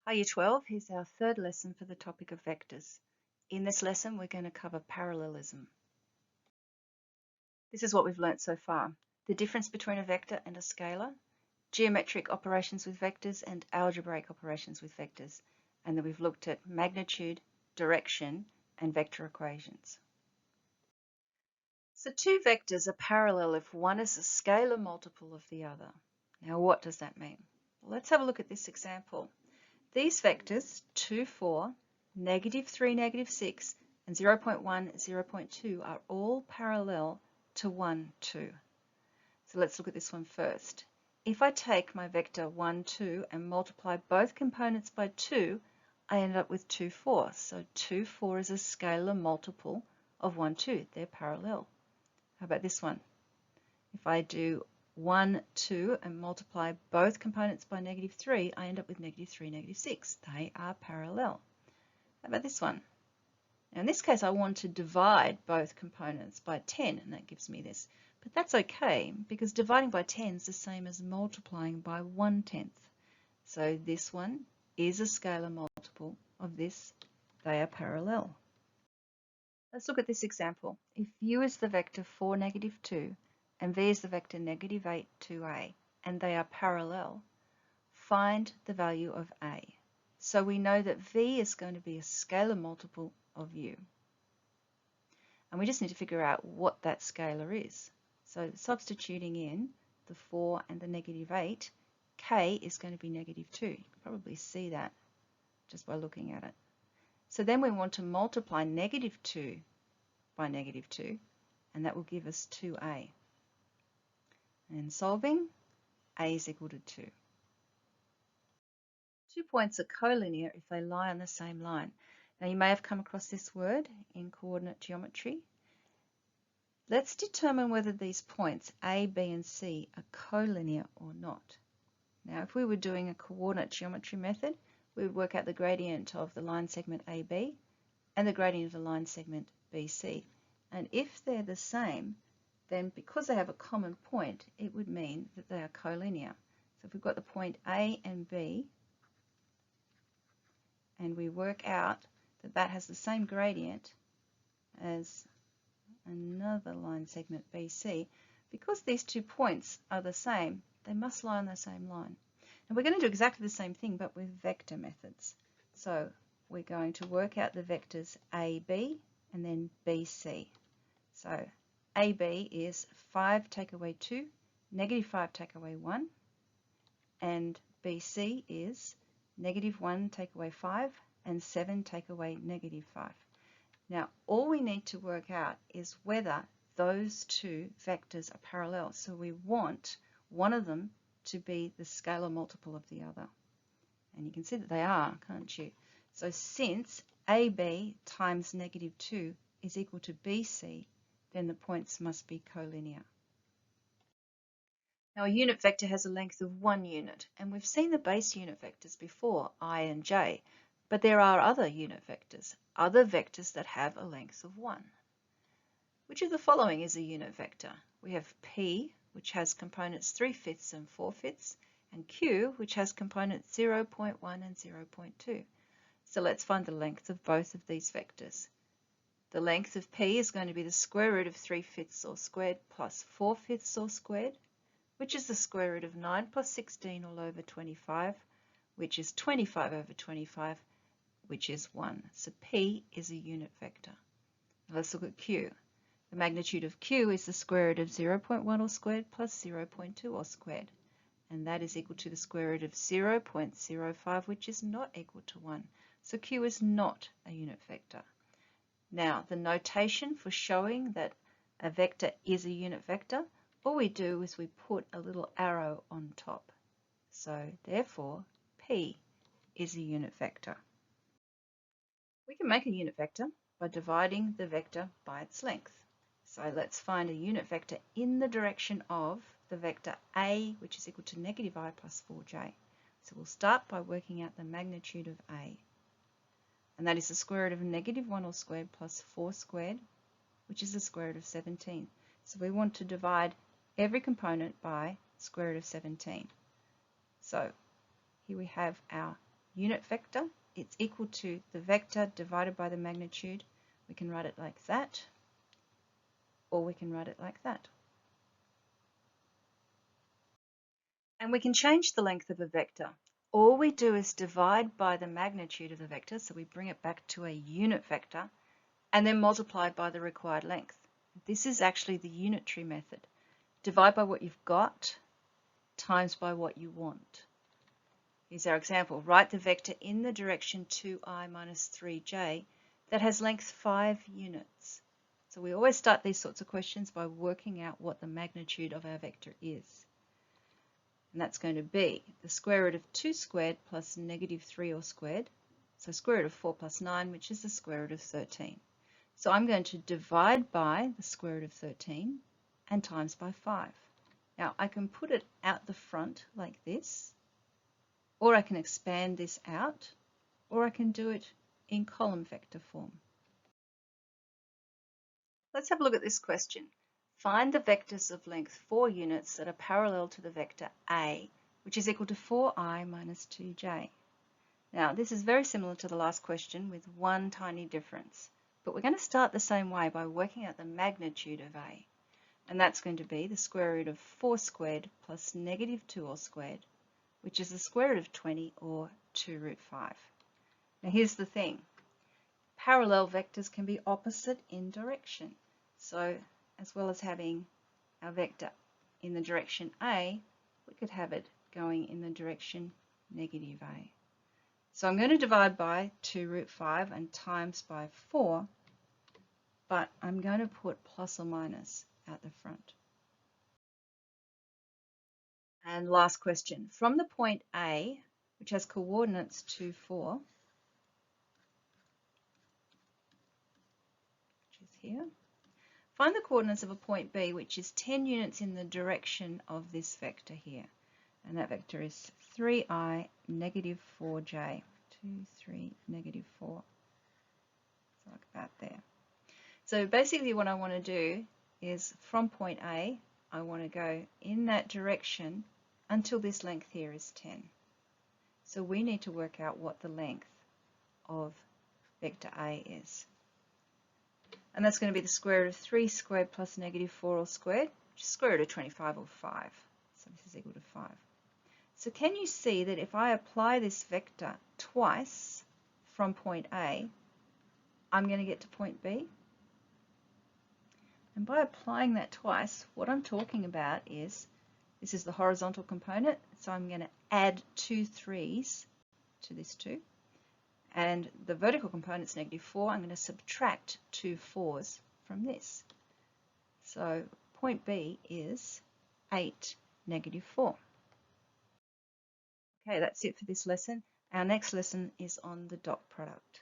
Hi Year 12, here's our third lesson for the topic of vectors. In this lesson, we're going to cover parallelism. This is what we've learnt so far. The difference between a vector and a scalar, geometric operations with vectors and algebraic operations with vectors. And then we've looked at magnitude, direction, and vector equations. So two vectors are parallel if one is a scalar multiple of the other. Now what does that mean? Well, let's have a look at this example. These vectors, 2, 4, negative 3, negative 6, and 0.1, 0.2 are all parallel to 1, 2. So let's look at this one first. If I take my vector 1, 2 and multiply both components by 2, I end up with 2, 4. So 2, 4 is a scalar multiple of 1, 2. They're parallel. How about this one? If I do 1, 2 and multiply both components by negative 3, I end up with negative 3, negative 6. They are parallel. How about this one? Now in this case, I want to divide both components by 10, and that gives me this. But that's okay, because dividing by 10 is the same as multiplying by 1/10. So this one is a scalar multiple of this. They are parallel. Let's look at this example. If u is the vector 4, negative 2, and v is the vector negative 8, 2a, and they are parallel, find the value of a. So we know that v is going to be a scalar multiple of u. And we just need to figure out what that scalar is. So substituting in the 4 and the negative 8, k is going to be negative 2. You can probably see that just by looking at it. So then we want to multiply negative 2 by negative 2, and that will give us 2a. And in solving, a is equal to 2. 2 points are collinear if they lie on the same line. Now you may have come across this word in coordinate geometry. Let's determine whether these points A, B, and C are collinear or not. Now if we were doing a coordinate geometry method, we would work out the gradient of the line segment AB and the gradient of the line segment BC. And if they're the same, then because they have a common point, it would mean that they are collinear. So if we've got the point A and B, and we work out that that has the same gradient as another line segment BC, because these 2 points are the same, they must lie on the same line. And we're going to do exactly the same thing, but with vector methods. So we're going to work out the vectors AB and then BC. So AB is 5 take away 2, negative 5 take away 1, and BC is negative 1 take away 5, and 7 take away negative 5. Now all we need to work out is whether those two vectors are parallel. So we want one of them to be the scalar multiple of the other. And you can see that they are, can't you? So since AB times negative 2 is equal to BC, then the points must be collinear. Now a unit vector has a length of 1 unit, and we've seen the base unit vectors before, I and j, but there are other unit vectors, other vectors that have a length of 1. Which of the following is a unit vector? We have P, which has components 3/5 and 4/5, and Q, which has components 0.1 and 0.2. So let's find the length of both of these vectors. The length of P is going to be the square root of 3/5 all squared plus 4/5 all squared, which is the square root of 9 plus 16 all over 25, which is 25 over 25, which is 1. So P is a unit vector. Now let's look at Q. The magnitude of Q is the square root of 0.1 all squared plus 0.2 all squared, and that is equal to the square root of 0.05, which is not equal to 1. So Q is not a unit vector. Now the notation for showing that a vector is a unit vector, all we do is we put a little arrow on top. So therefore, P is a unit vector. We can make a unit vector by dividing the vector by its length. So let's find a unit vector in the direction of the vector A, which is equal to negative I plus 4j. So we'll start by working out the magnitude of A. And that is the square root of negative 1 all squared plus 4 squared, which is the square root of 17. So we want to divide every component by square root of 17. So here we have our unit vector. It's equal to the vector divided by the magnitude. We can write it like that, or we can write it like that. And we can change the length of a vector. All we do is divide by the magnitude of the vector, so we bring it back to a unit vector, and then multiply by the required length. This is actually the unitary method. Divide by what you've got times by what you want. Here's our example. Write the vector in the direction 2i minus 3j that has length 5 units. So we always start these sorts of questions by working out what the magnitude of our vector is. And that's going to be the square root of 2 squared plus negative 3 all squared. So square root of 4 plus 9, which is the square root of 13. So I'm going to divide by the square root of 13 and times by 5. Now I can put it out the front like this, or I can expand this out, or I can do it in column vector form. Let's have a look at this question. Find the vectors of length 4 units that are parallel to the vector A, which is equal to 4i minus 2j. Now, this is very similar to the last question with one tiny difference, but we're going to start the same way by working out the magnitude of A, and that's going to be the square root of 4 squared plus negative 2 all squared, which is the square root of 20, or 2 root 5. Now, here's the thing. Parallel vectors can be opposite in direction. So, as well as having our vector in the direction A, we could have it going in the direction negative A. So I'm going to divide by 2 root 5 and times by 4, but I'm going to put plus or minus at the front. And last question. From the point A, which has coordinates 2, 4, which is here, find the coordinates of a point B, which is 10 units in the direction of this vector here. And that vector is 3i negative 4j. 2, 3, negative 4. So like that there. So basically what I want to do is from point A, I want to go in that direction until this length here is 10. So we need to work out what the length of vector A is. And that's going to be the square root of 3 squared plus negative 4 all squared, which is square root of 25 or 5. So this is equal to 5. So can you see that if I apply this vector twice from point A, I'm going to get to point B? And by applying that twice, what I'm talking about is, this is the horizontal component, so I'm going to add 2 3's to this 2. And the vertical component is negative 4. I'm going to subtract 2 4's from this. So point B is 8, negative 4. Okay, that's it for this lesson. Our next lesson is on the dot product.